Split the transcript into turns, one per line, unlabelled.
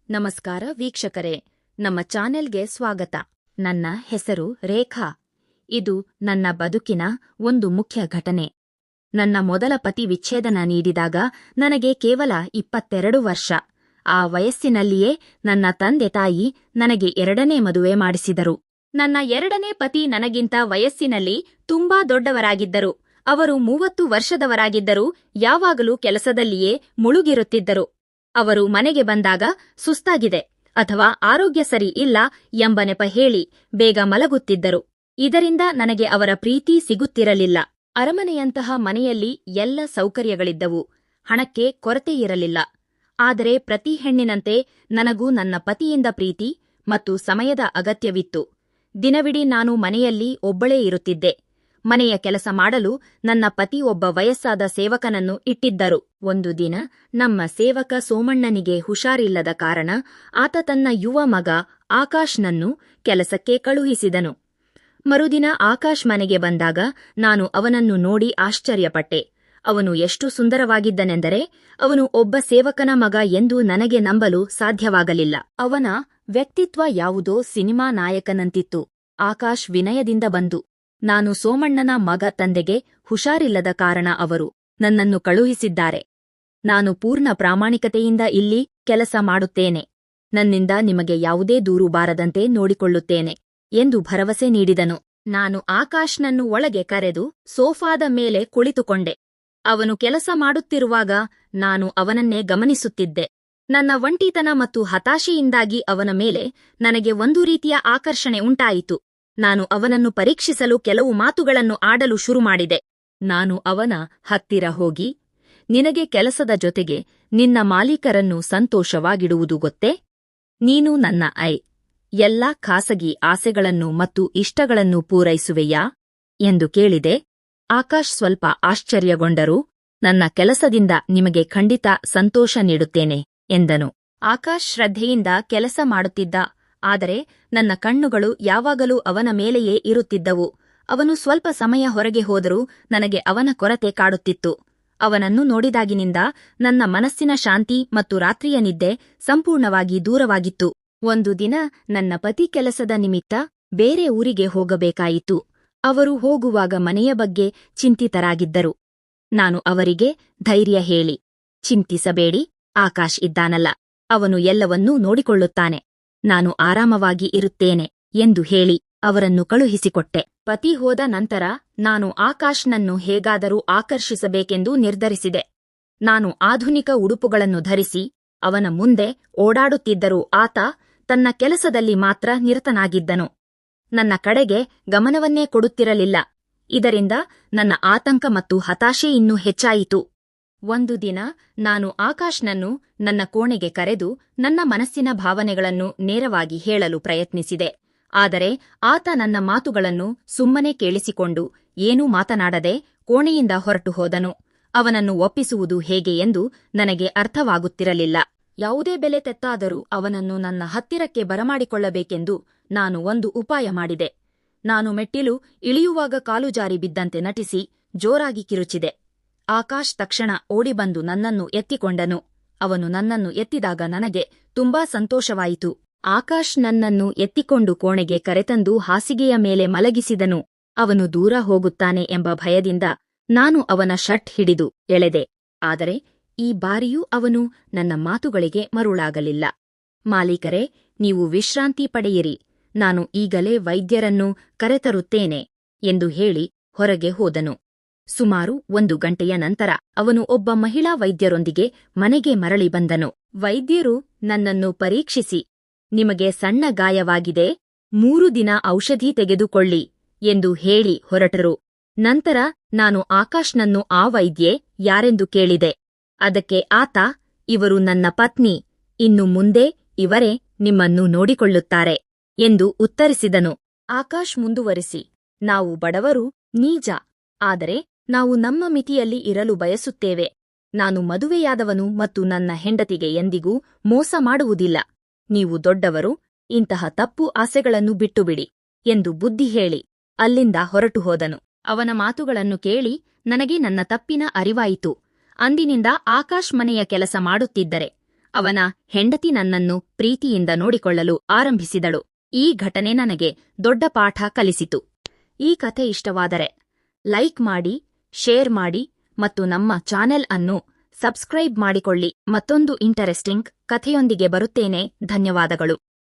ನಮಸ್ಕಾರ ವೀಕ್ಷಕರೇ, ನಮ್ಮ ಚಾನೆಲ್ಗೆ ಸ್ವಾಗತ. ನನ್ನ ಹೆಸರು ರೇಖಾ. ಇದು ನನ್ನ ಬದುಕಿನ ಒಂದು ಮುಖ್ಯ ಘಟನೆ. ನನ್ನ ಮೊದಲ ಪತಿ ವಿಚ್ಛೇದನ ನೀಡಿದಾಗ ನನಗೆ ಕೇವಲ 22 ವರ್ಷ. ಆ ವಯಸ್ಸಿನಲ್ಲಿಯೇ ನನ್ನ ತಂದೆ ತಾಯಿ ನನಗೆ ಎರಡನೇ ಮದುವೆ ಮಾಡಿಸಿದರು. ನನ್ನ ಎರಡನೇ ಪತಿ ನನಗಿಂತ ವಯಸ್ಸಿನಲ್ಲಿ ತುಂಬಾ ದೊಡ್ಡವರಾಗಿದ್ದರು. ಅವರು 30 ವರ್ಷದವರಾಗಿದ್ದರೂ ಯಾವಾಗಲೂ ಕೆಲಸದಲ್ಲಿಯೇ ಮುಳುಗಿರುತ್ತಿದ್ದರು. ಅವರು ಮನೆಗೆ ಬಂದಾಗ ಸುಸ್ತಾಗಿದೆ ಅಥವಾ ಆರೋಗ್ಯ ಸರಿ ಇಲ್ಲ ಎಂಬ ನೆಪ ಹೇಳಿ ಬೇಗ ಮಲಗುತ್ತಿದ್ದರು. ಇದರಿಂದ ನನಗೆ ಅವರ ಪ್ರೀತಿ ಸಿಗುತ್ತಿರಲಿಲ್ಲ. ಅರಮನೆಯಂತಹ ಮನೆಯಲ್ಲಿ ಎಲ್ಲ ಸೌಕರ್ಯಗಳಿದ್ದವು. ಹಣಕ್ಕೆ ಕೊರತೆಯಿರಲಿಲ್ಲ. ಆದರೆ ಪ್ರತಿ ಹೆಣ್ಣಿನಂತೆ ನನಗೂ ನನ್ನ ಪತಿಯಿಂದ ಪ್ರೀತಿ ಮತ್ತು ಸಮಯದ ಅಗತ್ಯವಿತ್ತು. ದಿನವಿಡೀ ನಾನು ಮನೆಯಲ್ಲಿ ಒಬ್ಬಳೇ ಇರುತ್ತಿದ್ದೆ. ಮನೆಯ ಕೆಲಸ ಮಾಡಲು ನನ್ನ ಪತಿ ಒಬ್ಬ ವಯಸ್ಸಾದ ಸೇವಕನನ್ನು ಇಟ್ಟಿದ್ದರು. ಒಂದು ದಿನ ನಮ್ಮ ಸೇವಕ ಸೋಮಣ್ಣನಿಗೆ ಹುಷಾರಿಲ್ಲದ ಕಾರಣ ಆತ ತನ್ನ ಯುವ ಮಗ ಆಕಾಶ್ನನ್ನು ಕೆಲಸಕ್ಕೆ ಕಳುಹಿಸಿದನು. ಮರುದಿನ ಆಕಾಶ್ ಮನೆಗೆ ಬಂದಾಗ ನಾನು ಅವನನ್ನು ನೋಡಿ ಆಶ್ಚರ್ಯಪಟ್ಟೆ. ಅವನು ಎಷ್ಟು ಸುಂದರವಾಗಿದ್ದನೆಂದರೆ ಅವನು ಒಬ್ಬ ಸೇವಕನ ಮಗ ಎಂದು ನನಗೆ ನಂಬಲು ಸಾಧ್ಯವಾಗಲಿಲ್ಲ. ಅವನ ವ್ಯಕ್ತಿತ್ವ ಯಾವುದೋ ಸಿನಿಮಾ ನಾಯಕನಂತಿತ್ತು. ಆಕಾಶ್ ವಿನಯದಿಂದ ಬಂದು, ನಾನು ಸೋಮಣ್ಣನ ಮಗ, ತಂದೆಗೆ ಹುಷಾರಿಲ್ಲದ ಕಾರಣ ಅವರು ನನ್ನನ್ನು ಕಳುಹಿಸಿದ್ದಾರೆ. ನಾನು ಪೂರ್ಣ ಪ್ರಾಮಾಣಿಕತೆಯಿಂದ ಇಲ್ಲಿ ಕೆಲಸ ಮಾಡುತ್ತೇನೆ. ನನ್ನಿಂದ ನಿಮಗೆ ಯಾವುದೇ ದೂರು ಬಾರದಂತೆ ನೋಡಿಕೊಳ್ಳುತ್ತೇನೆ ಎಂದು ಭರವಸೆ ನೀಡಿದನು. ನಾನು ಆಕಾಶ್ನನ್ನು ಒಳಗೆ ಕರೆದು ಸೋಫಾದ ಮೇಲೆ ಕುಳಿತುಕೊಂಡೆ. ಅವನು ಕೆಲಸ ಮಾಡುತ್ತಿರುವಾಗ ನಾನು ಅವನನ್ನೇ ಗಮನಿಸುತ್ತಿದ್ದೆ. ನನ್ನ ಒಂಟಿತನ ಮತ್ತು ಹತಾಶೆಯಿಂದಾಗಿ ಅವನ ಮೇಲೆ ನನಗೆ ಒಂದು ರೀತಿಯ ಆಕರ್ಷಣೆ ಉಂಟಾಯಿತು. ನಾನು ಅವನನ್ನು ಪರೀಕ್ಷಿಸಲು ಕೆಲವು ಮಾತುಗಳನ್ನು ಆಡಲು ಶುರುಮಾಡಿದೆ. ನಾನು ಅವನ ಹತ್ತಿರ ಹೋಗಿ, ನಿನಗೆ ಕೆಲಸದ ಜೊತೆಗೆ ನಿನ್ನ ಮಾಲೀಕರನ್ನು ಸಂತೋಷವಾಗಿಡುವುದು ಗೊತ್ತೇ? ನೀನು ನನ್ನ ಎಲ್ಲಾ ಖಾಸಗಿ ಆಸೆಗಳನ್ನು ಮತ್ತು ಇಷ್ಟಗಳನ್ನು ಪೂರೈಸುವೆಯಾ ಎಂದು ಕೇಳಿದೆ. ಆಕಾಶ್ ಸ್ವಲ್ಪ ಆಶ್ಚರ್ಯಗೊಂಡರೂ, ನನ್ನ ಕೆಲಸದಿಂದ ನಿಮಗೆ ಖಂಡಿತ ಸಂತೋಷ ನೀಡುತ್ತೇನೆ ಎಂದನು. ಆಕಾಶ್ ಶ್ರದ್ಧೆಯಿಂದ ಕೆಲಸ ಮಾಡುತ್ತಿದ್ದ. ಆದರೆ ನನ್ನ ಕಣ್ಣುಗಳು ಯಾವಾಗಲೂ ಅವನ ಮೇಲೆಯೇ ಇರುತ್ತಿದ್ದವು. ಅವನು ಸ್ವಲ್ಪ ಸಮಯ ಹೊರಗೆ ಹೋದರೂ ನನಗೆ ಅವನ ಕೊರತೆ ಕಾಡುತ್ತಿತ್ತು. ಅವನನ್ನು ನೋಡಿದಾಗಿನಿಂದ ನನ್ನ ಮನಸ್ಸಿನ ಶಾಂತಿ ಮತ್ತು ರಾತ್ರಿಯ ನಿದ್ದೆ ಸಂಪೂರ್ಣವಾಗಿ ದೂರವಾಗಿತ್ತು. ಒಂದು ದಿನ ನನ್ನ ಪತಿ ಕೆಲಸದ ನಿಮಿತ್ತ ಬೇರೆ ಊರಿಗೆ ಹೋಗಬೇಕಾಯಿತು. ಅವರು ಹೋಗುವಾಗ ಮನೆಯ ಬಗ್ಗೆ ಚಿಂತಿತರಾಗಿದ್ದರು. ನಾನು ಅವರಿಗೆ ಧೈರ್ಯ ಹೇಳಿ, ಚಿಂತಿಸಬೇಡಿ, ಆಕಾಶ್ ಇದ್ದಾನಲ್ಲ, ಅವನು ಎಲ್ಲವನ್ನೂ ನೋಡಿಕೊಳ್ಳುತ್ತಾನೆ, ನಾನು ಆರಾಮವಾಗಿ ಇರುತ್ತೇನೆ ಎಂದು ಹೇಳಿ ಅವರನ್ನು ಕಳುಹಿಸಿಕೊಟ್ಟೆ. ಪತಿ ಹೋದ ನಂತರ ನಾನು ಆಕಾಶ್ನನ್ನು ಹೇಗಾದರೂ ಆಕರ್ಷಿಸಬೇಕೆಂದು ನಿರ್ಧರಿಸಿದೆ. ನಾನು ಆಧುನಿಕ ಉಡುಪುಗಳನ್ನು ಧರಿಸಿ ಅವನ ಮುಂದೆ ಓಡಾಡುತ್ತಿದ್ದರೂ ಆತ ತನ್ನ ಕೆಲಸದಲ್ಲಿ ಮಾತ್ರ ನಿರತನಾಗಿದ್ದನು. ನನ್ನ ಕಡೆಗೆ ಗಮನವನ್ನೇ ಕೊಡುತ್ತಿರಲಿಲ್ಲ. ಇದರಿಂದ ನನ್ನ ಆತಂಕ ಮತ್ತು ಹತಾಶೆ ಇನ್ನೂ ಹೆಚ್ಚಾಯಿತು. ಒಂದು ದಿನ ನಾನು ಆಕಾಶ್ನನ್ನು ನನ್ನ ಕೋಣೆಗೆ ಕರೆದು ನನ್ನ ಮನಸ್ಸಿನ ಭಾವನೆಗಳನ್ನು ನೇರವಾಗಿ ಹೇಳಲು ಪ್ರಯತ್ನಿಸಿದೆ. ಆದರೆ ಆತ ನನ್ನ ಮಾತುಗಳನ್ನು ಸುಮ್ಮನೆ ಕೇಳಿಸಿಕೊಂಡು ಏನೂ ಮಾತನಾಡದೆ ಕೋಣೆಯಿಂದ ಹೊರಟು ಹೋದನು. ಅವನನ್ನು ಒಪ್ಪಿಸುವುದು ಹೇಗೆ ಎಂದು ನನಗೆ ಅರ್ಥವಾಗುತ್ತಿರಲಿಲ್ಲ. ಯಾವುದೇ ಬೆಲೆ ತೆತ್ತಾದರೂ ಅವನನ್ನು ನನ್ನ ಹತ್ತಿರಕ್ಕೆ ಬರಮಾಡಿಕೊಳ್ಳಬೇಕೆಂದು ನಾನು ಒಂದು ಉಪಾಯ ಮಾಡಿದೆ. ನಾನು ಮೆಟ್ಟಿಲು ಇಳಿಯುವಾಗ ಕಾಲು ಜಾರಿ ಬಿದ್ದಂತೆ ನಟಿಸಿ ಜೋರಾಗಿ ಕಿರುಚಿದೆ. ಆಕಾಶ್ ತಕ್ಷಣ ಓಡಿಬಂದು ನನ್ನನ್ನು ಎತ್ತಿಕೊಂಡನು. ಅವನು ನನ್ನನ್ನು ಎತ್ತಿದಾಗ ನನಗೆ ತುಂಬಾ ಸಂತೋಷವಾಯಿತು. ಆಕಾಶ್ ನನ್ನನ್ನು ಎತ್ತಿಕೊಂಡು ಕೋಣೆಗೆ ಕರೆತಂದು ಹಾಸಿಗೆಯ ಮೇಲೆ ಮಲಗಿಸಿದನು. ಅವನು ದೂರ ಹೋಗುತ್ತಾನೆ ಎಂಬ ಭಯದಿಂದ ನಾನು ಅವನ ಶರ್ಟ್ ಹಿಡಿದು ಎಳೆದೆ. ಆದರೆ ಈ ಬಾರಿಯೂ ಅವನು ನನ್ನ ಮಾತುಗಳಿಗೆ ಮರುಳಾಗಲಿಲ್ಲ. ಮಾಲೀಕರೇ, ನೀವು ವಿಶ್ರಾಂತಿ ಪಡೆಯಿರಿ, ನಾನು ಈಗಲೇ ವೈದ್ಯರನ್ನು ಕರೆತರುತ್ತೇನೆ ಎಂದು ಹೇಳಿ ಹೊರಗೆ ಹೋದನು. ಸುಮಾರು 1 ಗಂಟೆಯ ನಂತರ ಅವನು ಒಬ್ಬ ಮಹಿಳಾ ವೈದ್ಯರೊಂದಿಗೆ ಮನೆಗೆ ಮರಳಿ ಬಂದನು. ವೈದ್ಯರು ನನ್ನನ್ನು ಪರೀಕ್ಷಿಸಿ, ನಿಮಗೆ ಸಣ್ಣ ಗಾಯವಾಗಿದೆ, 3 ದಿನ ಔಷಧಿ ತೆಗೆದುಕೊಳ್ಳಿ ಎಂದು ಹೇಳಿ ಹೊರಟರು. ನಂತರ ನಾನು ಆಕಾಶ್ನನ್ನು ಆ ವೈದ್ಯೆ ಯಾರೆಂದು ಕೇಳಿದೆ. ಅದಕ್ಕೆ ಆತ, ಇವರು ನನ್ನ ಪತ್ನಿ, ಇನ್ನು ಮುಂದೆ ಇವರೇ ನಿಮ್ಮನ್ನು ನೋಡಿಕೊಳ್ಳುತ್ತಾರೆ ಎಂದು ಉತ್ತರಿಸಿದನು. ಆಕಾಶ್ ಮುಂದುವರಿಸಿ, ನಾವು ಬಡವರು, ನಿಜ, ಆದರೆ ನಾವು ನಮ್ಮ ಮಿತಿಯಲ್ಲಿ ಇರಲು ಬಯಸುತ್ತೇವೆ. ನಾನು ಮದುವೆಯಾದವನು ಮತ್ತು ನನ್ನ ಹೆಂಡತಿಗೆ ಎಂದಿಗೂ ಮೋಸ ಮಾಡುವುದಿಲ್ಲ. ನೀವು ದೊಡ್ಡವರು, ಇಂತಹ ತಪ್ಪು ಆಸೆಗಳನ್ನು ಬಿಟ್ಟುಬಿಡಿ ಎಂದು ಬುದ್ಧಿ ಹೇಳಿ ಅಲ್ಲಿಂದ ಹೊರಟು ಹೋದನು. ಅವನ ಮಾತುಗಳನ್ನು ಕೇಳಿ ನನಗೆ ನನ್ನ ತಪ್ಪಿನ ಅರಿವಾಯಿತು. ಅಂದಿನಿಂದ ಆಕಾಶ್ ಮನೆಯ ಕೆಲಸ ಮಾಡುತ್ತಿದ್ದರೆ ಅವನ ಹೆಂಡತಿ ನನ್ನನ್ನು ಪ್ರೀತಿಯಿಂದ ನೋಡಿಕೊಳ್ಳಲು ಆರಂಭಿಸಿದಳು. ಈ ಘಟನೆ ನನಗೆ ದೊಡ್ಡ ಪಾಠ ಕಲಿಸಿತು. ಈ ಕಥೆ ಇಷ್ಟವಾದರೆ ಲೈಕ್ ಮಾಡಿ, ಶೇರ್ ಮಾಡಿ ಮತ್ತು ನಮ್ಮ ಚಾನೆಲ್ ಅನ್ನು ಸಬ್ಸ್ಕ್ರೈಬ್ ಮಾಡಿಕೊಳ್ಳಿ. ಮತ್ತೊಂದು ಇಂಟರೆಸ್ಟಿಂಗ್ ಕಥೆಯೊಂದಿಗೆ ಬರುತ್ತೇನೆ. ಧನ್ಯವಾದಗಳು.